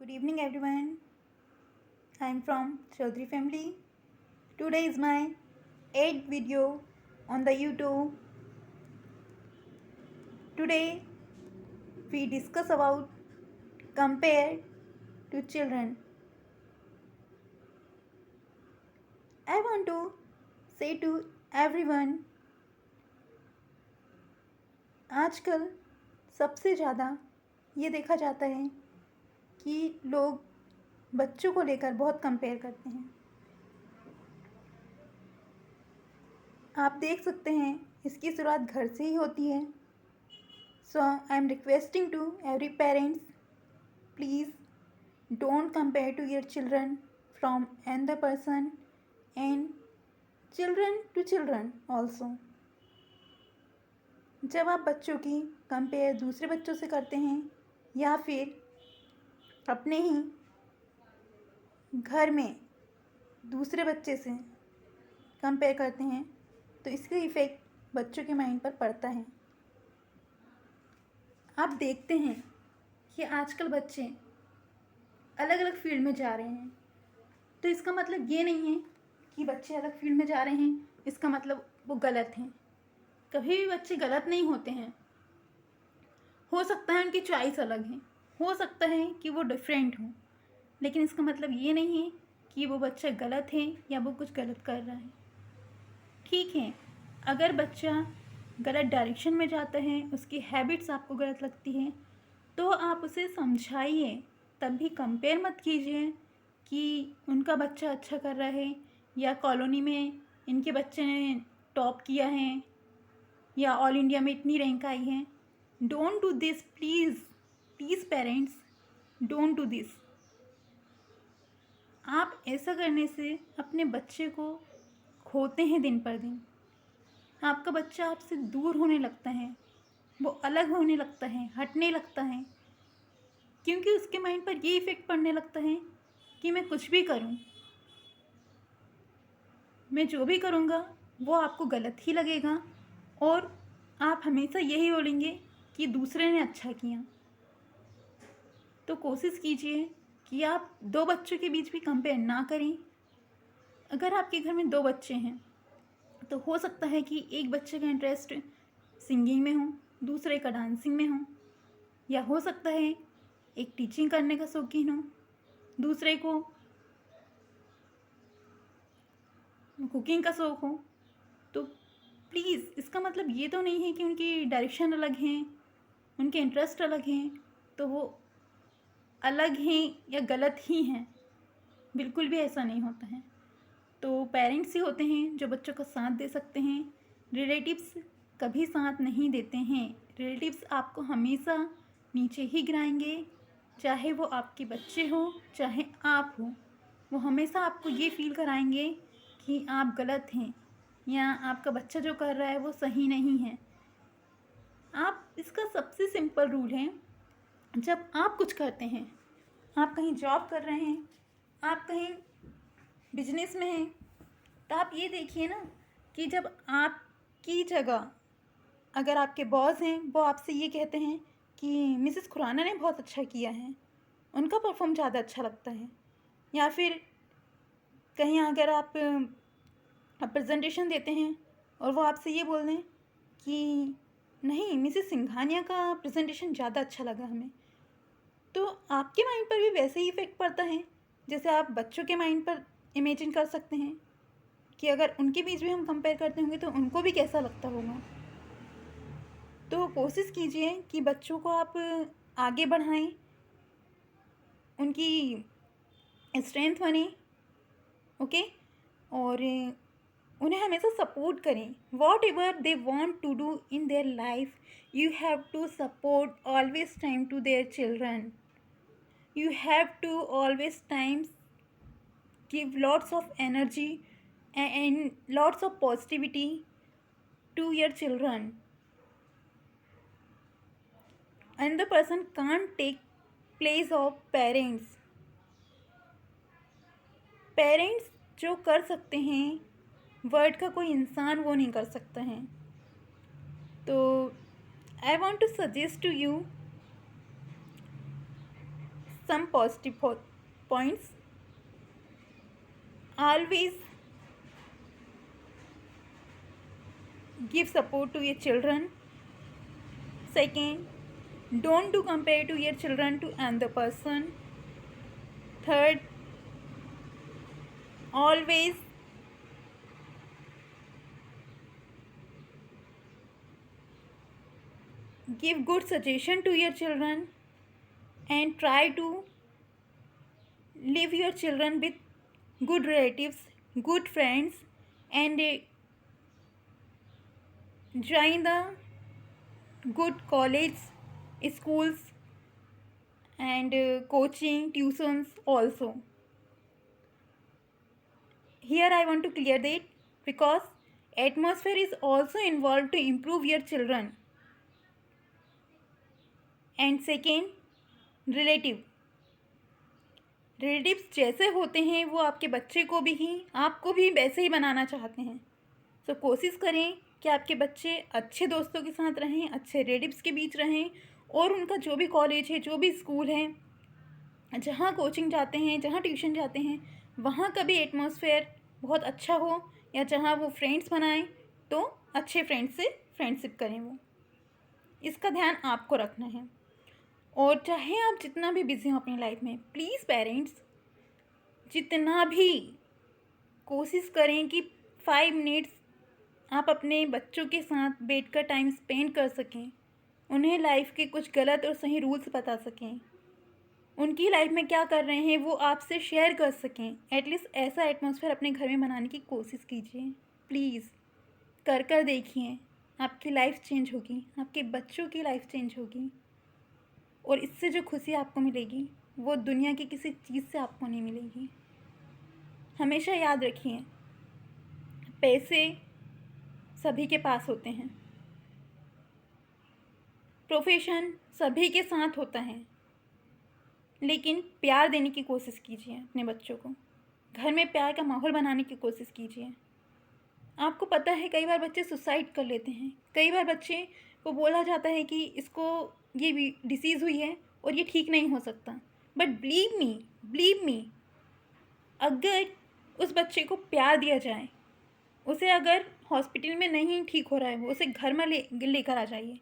Good evening, everyone. I am from Chaudhary family. Today is my 8th video on the YouTube. Today we discuss about compare to children. I want to say to everyone, आजकल सबसे ज़्यादा ये देखा जाता है कि लोग बच्चों को लेकर बहुत कंपेयर करते हैं। आप देख सकते हैं इसकी शुरुआत घर से ही होती है। So I am requesting to every parents, please don't compare to your children from another person and children to children also. जब आप बच्चों की कंपेयर दूसरे बच्चों से करते हैं या फिर अपने ही घर में दूसरे बच्चे से कंपेयर करते हैं तो इसका इफ़ेक्ट बच्चों के माइंड पर पड़ता है। आप देखते हैं कि आजकल बच्चे अलग अलग फील्ड में जा रहे हैं, तो इसका मतलब ये नहीं है कि बच्चे अलग फील्ड में जा रहे हैं इसका मतलब वो गलत हैं। कभी भी बच्चे गलत नहीं होते हैं। हो सकता है उनकी चॉइस अलग है, हो सकता है कि वो डिफरेंट हो, लेकिन इसका मतलब ये नहीं है कि वो बच्चा गलत है या वो कुछ गलत कर रहा है। ठीक है, अगर बच्चा गलत डायरेक्शन में जाता है, उसकी हैबिट्स आपको गलत लगती है, तो आप उसे समझाइए, तभी कंपेयर मत कीजिए कि उनका बच्चा अच्छा कर रहा है या कॉलोनी में इनके बच्चे ने टॉप किया है या ऑल इंडिया में इतनी रैंक आई है। Don't do this please parents, don't do this. आप ऐसा करने से अपने बच्चे को खोते हैं दिन पर दिन। आपका बच्चा आपसे दूर होने लगता है, वो अलग होने लगता है, हटने लगता है, क्योंकि उसके माइंड पर ये इफ़ेक्ट पड़ने लगता है कि मैं कुछ भी करूं, मैं जो भी करूंगा वो आपको गलत ही लगेगा और आप हमेशा यही बोलेंगे कि दूसरे ने अच्छा किया। तो कोशिश कीजिए कि आप दो बच्चों के बीच भी कंपेयर ना करें। अगर आपके घर में दो बच्चे हैं तो हो सकता है कि एक बच्चे का इंटरेस्ट सिंगिंग में हो, दूसरे का डांसिंग में हो, या हो सकता है एक टीचिंग करने का शौकीन हो, दूसरे को कुकिंग का शौक़ हो। तो प्लीज़ इसका मतलब ये तो नहीं है कि उनकी डायरेक्शन अलग हैं, उनके इंटरेस्ट अलग हैं तो वो अलग हैं या गलत ही हैं। बिल्कुल भी ऐसा नहीं होता है। तो पेरेंट्स ही होते हैं जो बच्चों का साथ दे सकते हैं, रिलेटिव्स कभी साथ नहीं देते हैं। रिलेटिव्स आपको हमेशा नीचे ही गिराएंगे, चाहे वो आपके बच्चे हो चाहे आप हो। वो हमेशा आपको ये फील कराएंगे कि आप गलत हैं या आपका बच्चा जो कर रहा है वो सही नहीं है। आप इसका सबसे सिंपल रूल है, जब आप कुछ करते हैं, आप कहीं जॉब कर रहे हैं, आप कहीं बिजनेस में हैं, तो आप ये देखिए ना कि जब आपकी जगह अगर आपके बॉस हैं वो आपसे ये कहते हैं कि मिसेस खुराना ने बहुत अच्छा किया है, उनका परफॉर्म ज़्यादा अच्छा लगता है, या फिर कहीं अगर आप प्रेजेंटेशन देते हैं और वो आपसे ये बोल दें कि नहीं मिसेस सिंघानिया का प्रेजेंटेशन ज़्यादा अच्छा लगा हमें, तो आपके माइंड पर भी वैसे ही इफ़ेक्ट पड़ता है जैसे आप बच्चों के माइंड पर इमेजिन कर सकते हैं कि अगर उनके बीच में हम कंपेयर करते होंगे तो उनको भी कैसा लगता होगा। तो कोशिश कीजिए कि बच्चों को आप आगे बढ़ाएं, उनकी स्ट्रेंथ बने, ओके, और उन्हें हमेशा सपोर्ट करें। Whatever they want to do in their life, you have to support always time to their children. You have to always times give lots of energy and lots of positivity to your children. Another person can't take place of parents. Parents जो कर सकते हैं world का कोई इंसान वो नहीं कर सकता है। तो I want to suggest to you, some positive points. Always give support to your children. Second, don't do compare to your children to another person. Third, always give good suggestion to your children and try to leave your children with good relatives, good friends, and join the good college, schools, and coaching, tuitions also. Here I want to clear that because atmosphere is also involved to improve your children. And second, relatives जैसे होते हैं वो आपके बच्चे को भी ही आपको भी वैसे ही बनाना चाहते हैं. सो कोशिश करें कि आपके बच्चे अच्छे दोस्तों के साथ रहें, अच्छे रिलेटिव्स के बीच रहें, और उनका जो भी कॉलेज है, जो भी स्कूल है, जहाँ कोचिंग जाते हैं, जहाँ ट्यूशन जाते हैं, वहाँ का भी एटमॉस्फेयर बहुत अच्छा हो, या जहाँ वो फ्रेंड्स बनाएं तो अच्छे फ्रेंड्स से फ्रेंडशिप करें. वो इसका ध्यान आपको रखना है. और चाहे आप जितना भी बिजी हो अपनी लाइफ में, प्लीज़ पेरेंट्स जितना भी कोशिश करें कि 5 मिनट्स आप अपने बच्चों के साथ बैठकर टाइम स्पेंड कर सकें, उन्हें लाइफ के कुछ गलत और सही रूल्स बता सकें, उनकी लाइफ में क्या कर रहे हैं वो आपसे शेयर कर सकें. एटलीस्ट ऐसा एटमॉस्फेयर अपने घर में बनाने की कोशिश कीजिए. प्लीज़ कर देखिए, आपकी लाइफ चेंज होगी, आपके बच्चों की लाइफ चेंज होगी, और इससे जो खुशी आपको मिलेगी वो दुनिया की किसी चीज़ से आपको नहीं मिलेगी. हमेशा याद रखिए, पैसे सभी के पास होते हैं, प्रोफेशन सभी के साथ होता है, लेकिन प्यार देने की कोशिश कीजिए अपने बच्चों को. घर में प्यार का माहौल बनाने की कोशिश कीजिए. आपको पता है कई बार बच्चे सुसाइड कर लेते हैं, कई बार बच्चे को बोला जाता है कि इसको ये डिसीज़ हुई है और ये ठीक नहीं हो सकता. बट बिलीव मी, अगर उस बच्चे को प्यार दिया जाए, उसे अगर हॉस्पिटल में नहीं ठीक हो रहा है, वो उसे घर में लेकर आ जाइए,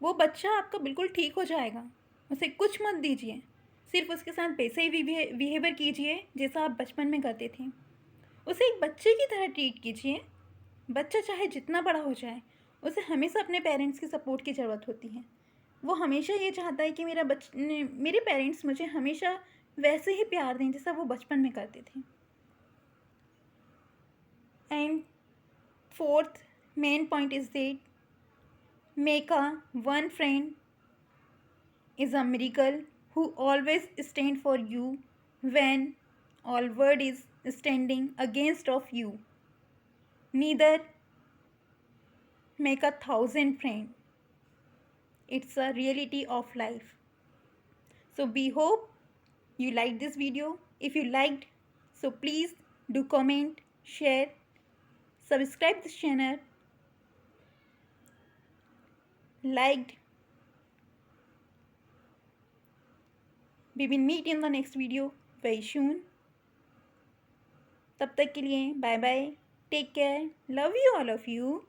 वो बच्चा आपका बिल्कुल ठीक हो जाएगा. उसे कुछ मत दीजिए, सिर्फ उसके साथ वैसे ही बिहेवियर कीजिए जैसा आप बचपन में करते थे. उसे एक बच्चे की तरह ट्रीट कीजिए. बच्चा चाहे जितना बड़ा हो जाए, उसे हमेशा अपने पेरेंट्स की सपोर्ट की ज़रूरत होती है. वो हमेशा ये चाहता है कि मेरे पेरेंट्स मुझे हमेशा वैसे ही प्यार दें जैसा वो बचपन में करते थे. And fourth main point is that make a one friend is a miracle who always stand for you when all world is standing against of you. Neither make 1,000 friends. It's a reality of life. So we hope you liked this video. If you liked, so please do comment, share, subscribe this channel, liked. We will meet in the next video very soon. तब तक के लिए bye bye, take care, love you all of you.